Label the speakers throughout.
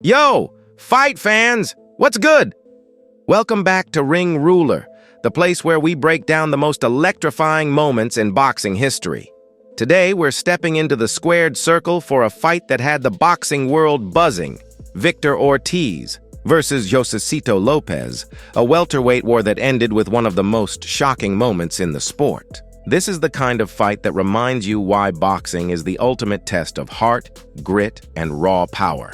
Speaker 1: Yo, fight fans! What's good? Welcome back to Ring Ruler, the place where we break down the most electrifying moments in boxing history. Today, we're stepping into the squared circle for a fight that had the boxing world buzzing. Victor Ortiz versus Josesito Lopez, a welterweight war that ended with one of the most shocking moments in the sport. This is the kind of fight that reminds you why boxing is the ultimate test of heart, grit, and raw power.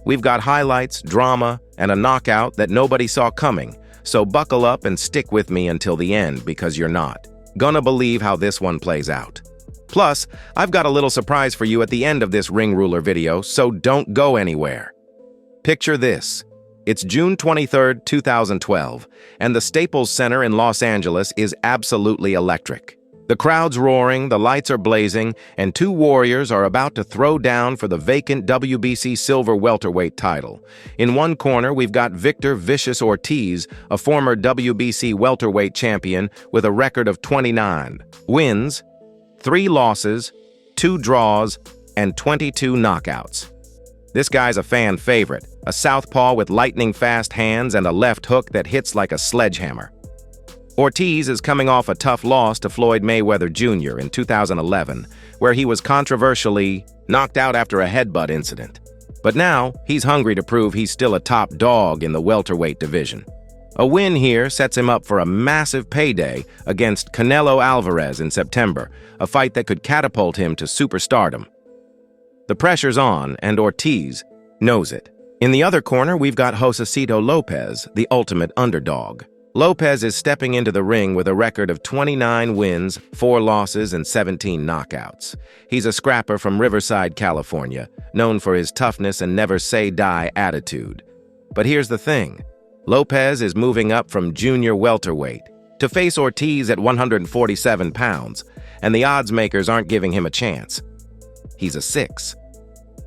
Speaker 1: We've got highlights, drama, and a knockout that nobody saw coming, so buckle up and stick with me until the end because you're not gonna believe how this one plays out. Plus, I've got a little surprise for you at the end of this Ring Ruler video, so don't go anywhere. Picture this. It's June 23rd, 2012, and the Staples Center in Los Angeles is absolutely electric. The crowd's roaring, the lights are blazing, and two warriors are about to throw down for the vacant WBC silver welterweight title. In one corner, we've got Victor "Vicious" Ortiz, a former WBC welterweight champion with a record of 29 wins, 3 losses, 2 draws, and 22 knockouts. This guy's a fan favorite, a southpaw with lightning-fast hands and a left hook that hits like a sledgehammer. Ortiz is coming off a tough loss to Floyd Mayweather Jr. in 2011, where he was controversially knocked out after a headbutt incident. But now, he's hungry to prove he's still a top dog in the welterweight division. A win here sets him up for a massive payday against Canelo Alvarez in September, a fight that could catapult him to superstardom. The pressure's on, and Ortiz knows it. In the other corner, we've got Josesito Lopez, the ultimate underdog. Lopez is stepping into the ring with a record of 29 wins, 4 losses, and 17 knockouts. He's a scrapper from Riverside, California, known for his toughness and never-say-die attitude. But here's the thing. Lopez is moving up from junior welterweight to face Ortiz at 147 pounds, and the odds makers aren't giving him a chance. He's a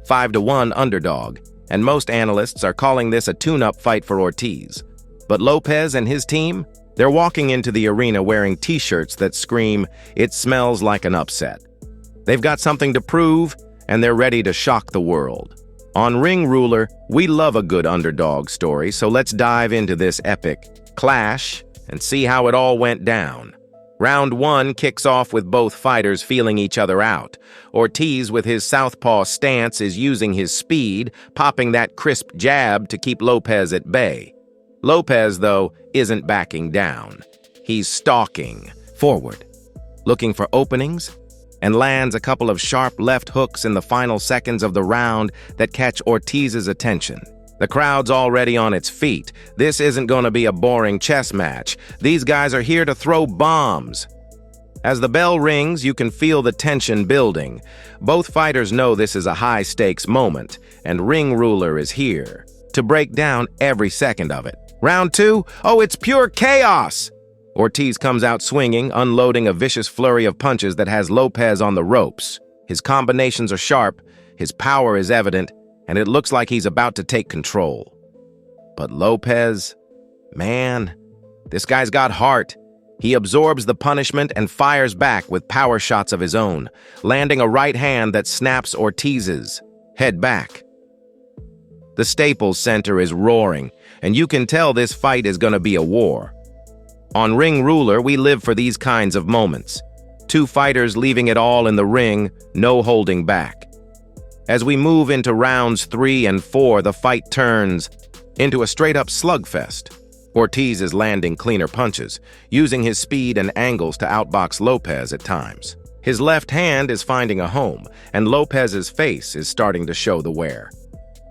Speaker 1: 5-1 underdog, and most analysts are calling this a tune-up fight for Ortiz. But Lopez and his team, they're walking into the arena wearing t-shirts that scream, "It smells like an upset." They've got something to prove, and they're ready to shock the world. On Ring Ruler, we love a good underdog story, so let's dive into this epic clash and see how it all went down. Round 1 kicks off with both fighters feeling each other out. Ortiz, with his southpaw stance, is using his speed, popping that crisp jab to keep Lopez at bay. Lopez, though, isn't backing down. He's stalking forward, looking for openings, and lands a couple of sharp left hooks in the final seconds of the round that catch Ortiz's attention. The crowd's already on its feet. This isn't going to be a boring chess match. These guys are here to throw bombs. As the bell rings, you can feel the tension building. Both fighters know this is a high-stakes moment, and Ring Ruler is here to break down every second of it. Round 2, oh, it's pure chaos! Ortiz comes out swinging, unloading a vicious flurry of punches that has Lopez on the ropes. His combinations are sharp, his power is evident, and it looks like he's about to take control. But Lopez, man, this guy's got heart. He absorbs the punishment and fires back with power shots of his own, landing a right hand that snaps Ortiz's head back. The Staples Center is roaring, and you can tell this fight is going to be a war. On Ring Ruler, we live for these kinds of moments. Two fighters leaving it all in the ring, no holding back. As we move into rounds 3 and 4, the fight turns into a straight-up slugfest. Ortiz is landing cleaner punches, using his speed and angles to outbox Lopez at times. His left hand is finding a home, and Lopez's face is starting to show the wear.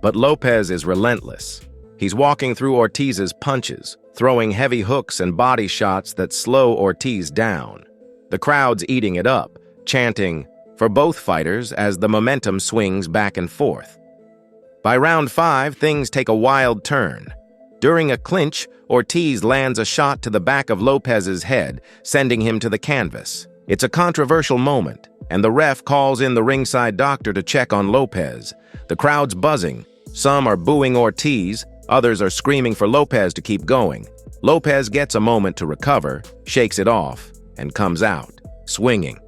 Speaker 1: But Lopez is relentless. He's walking through Ortiz's punches, throwing heavy hooks and body shots that slow Ortiz down. The crowd's eating it up, chanting for both fighters as the momentum swings back and forth. By round 5, things take a wild turn. During a clinch, Ortiz lands a shot to the back of Lopez's head, sending him to the canvas. It's a controversial moment, and the ref calls in the ringside doctor to check on Lopez. The crowd's buzzing. Some are booing Ortiz, others are screaming for Lopez to keep going. Lopez gets a moment to recover, shakes it off, and comes out, swinging.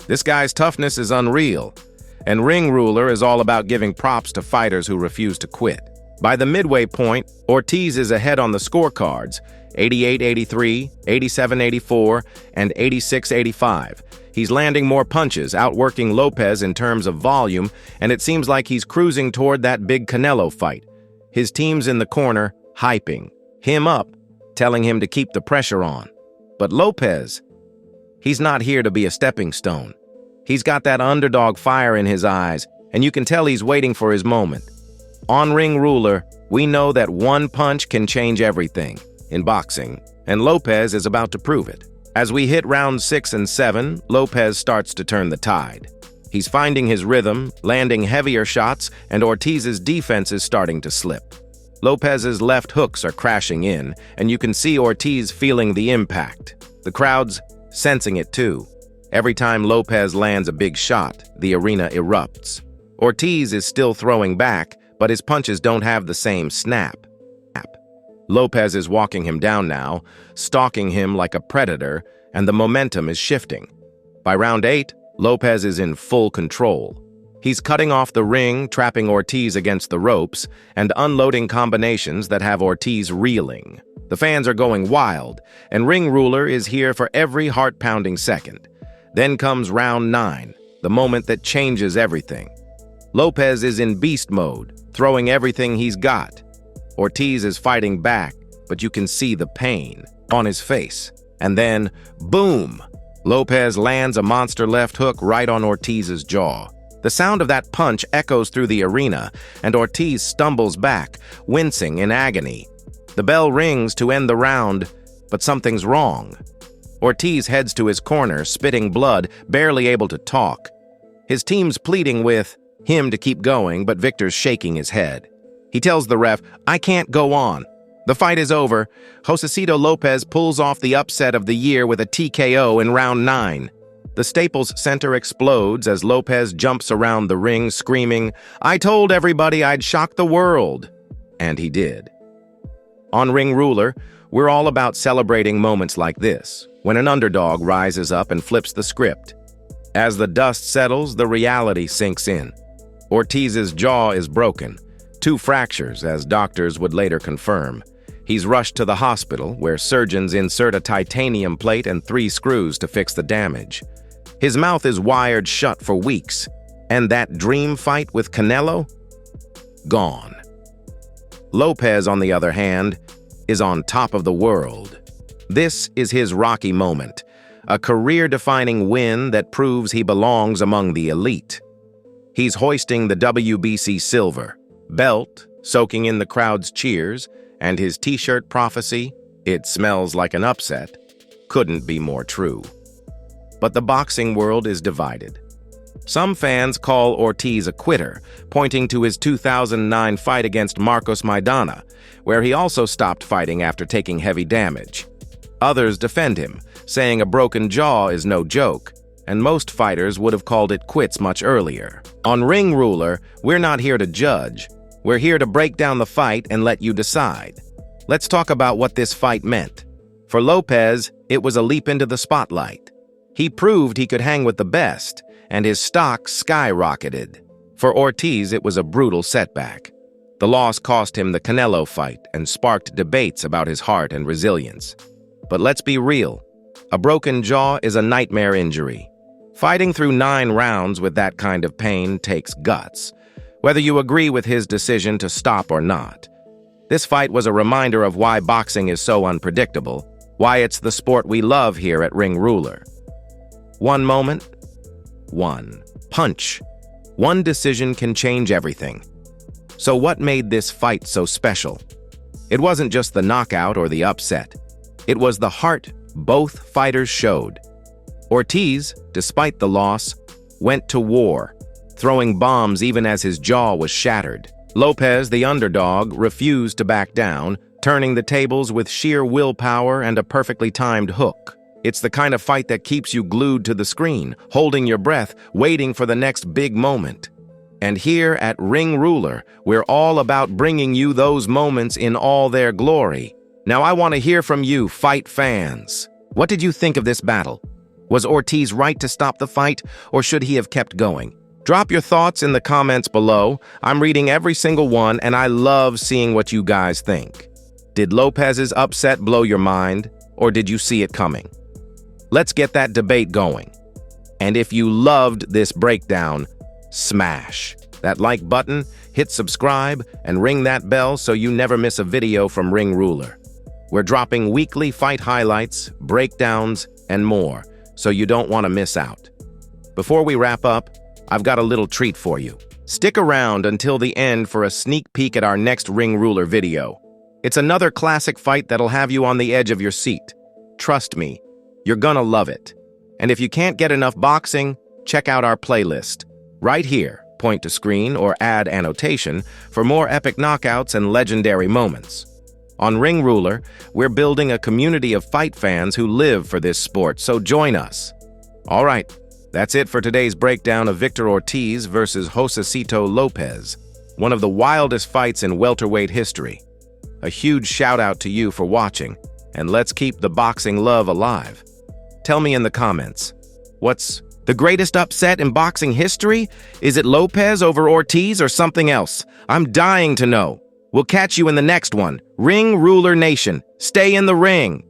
Speaker 1: This guy's toughness is unreal, and Ring Ruler is all about giving props to fighters who refuse to quit. By the midway point, Ortiz is ahead on the scorecards, 88-83, 87-84, and 86-85. He's landing more punches, outworking Lopez in terms of volume, and it seems like he's cruising toward that big Canelo fight. His team's in the corner, hyping him up, telling him to keep the pressure on. But Lopez, he's not here to be a stepping stone. He's got that underdog fire in his eyes, and you can tell he's waiting for his moment. On Ring Ruler, we know that one punch can change everything in boxing, and Lopez is about to prove it. As we hit rounds 6 and 7, Lopez starts to turn the tide. He's finding his rhythm, landing heavier shots, and Ortiz's defense is starting to slip. Lopez's left hooks are crashing in, and you can see Ortiz feeling the impact. The crowd's sensing it too. Every time Lopez lands a big shot, the arena erupts. Ortiz is still throwing back, but his punches don't have the same snap. Lopez is walking him down now, stalking him like a predator, and the momentum is shifting. By round 8, Lopez is in full control. He's cutting off the ring, trapping Ortiz against the ropes, and unloading combinations that have Ortiz reeling. The fans are going wild, and Ring Ruler is here for every heart-pounding second. Then comes round 9, the moment that changes everything. Lopez is in beast mode, throwing everything he's got. Ortiz is fighting back, but you can see the pain on his face. And then, boom! Lopez lands a monster left hook right on Ortiz's jaw. The sound of that punch echoes through the arena, and Ortiz stumbles back, wincing in agony. The bell rings to end the round, but something's wrong. Ortiz heads to his corner, spitting blood, barely able to talk. His team's pleading with him to keep going, but Victor's shaking his head. He tells the ref, "I can't go on." The fight is over. Josesito Lopez pulls off the upset of the year with a TKO in round 9. The Staples Center explodes as Lopez jumps around the ring screaming, "I told everybody I'd shock the world." And he did. On Ring Ruler, we're all about celebrating moments like this, when an underdog rises up and flips the script. As the dust settles, the reality sinks in. Ortiz's jaw is broken. 2 fractures, as doctors would later confirm. He's rushed to the hospital, where surgeons insert a titanium plate and 3 screws to fix the damage. His mouth is wired shut for weeks. And that dream fight with Canelo? Gone. Lopez, on the other hand, is on top of the world. This is his Rocky moment, a career-defining win that proves he belongs among the elite. He's hoisting the WBC silver belt, soaking in the crowd's cheers, and his t-shirt prophecy, "It smells like an upset," couldn't be more true. But the boxing world is divided. Some fans call Ortiz a quitter, pointing to his 2009 fight against Marcos Maidana, where he also stopped fighting after taking heavy damage. Others defend him, saying a broken jaw is no joke, and most fighters would have called it quits much earlier. On Ring Ruler, we're not here to judge. We're here to break down the fight and let you decide. Let's talk about what this fight meant. For Lopez, it was a leap into the spotlight. He proved he could hang with the best, and his stock skyrocketed. For Ortiz, it was a brutal setback. The loss cost him the Canelo fight and sparked debates about his heart and resilience. But let's be real. A broken jaw is a nightmare injury. Fighting through 9 rounds with that kind of pain takes guts, whether you agree with his decision to stop or not. This fight was a reminder of why boxing is so unpredictable, why it's the sport we love here at Ring Ruler. One moment, one punch. One decision can change everything. So what made this fight so special? It wasn't just the knockout or the upset. It was the heart both fighters showed. Ortiz, despite the loss, went to war, throwing bombs even as his jaw was shattered. Lopez, the underdog, refused to back down, turning the tables with sheer willpower and a perfectly timed hook. It's the kind of fight that keeps you glued to the screen, holding your breath, waiting for the next big moment. And here at Ring Ruler, we're all about bringing you those moments in all their glory. Now I want to hear from you, fight fans. What did you think of this battle? Was Ortiz right to stop the fight, or should he have kept going? Drop your thoughts in the comments below. I'm reading every single one, and I love seeing what you guys think. Did Lopez's upset blow your mind, or did you see it coming? Let's get that debate going. And if you loved this breakdown, smash that like button, hit subscribe, and ring that bell so you never miss a video from Ring Ruler. We're dropping weekly fight highlights, breakdowns, and more, so you don't want to miss out. Before we wrap up, I've got a little treat for you. Stick around until the end for a sneak peek at our next Ring Ruler video. It's another classic fight that'll have you on the edge of your seat. Trust me, you're gonna love it. And if you can't get enough boxing, check out our playlist. Right here, point to screen or add annotation for more epic knockouts and legendary moments. On Ring Ruler, we're building a community of fight fans who live for this sport, so join us. All right, that's it for today's breakdown of Victor Ortiz versus Josesito Lopez, one of the wildest fights in welterweight history. A huge shout out to you for watching, and let's keep the boxing love alive. Tell me in the comments, what's the greatest upset in boxing history? Is it Lopez over Ortiz or something else? I'm dying to know. We'll catch you in the next one. Ring Ruler Nation, stay in the ring.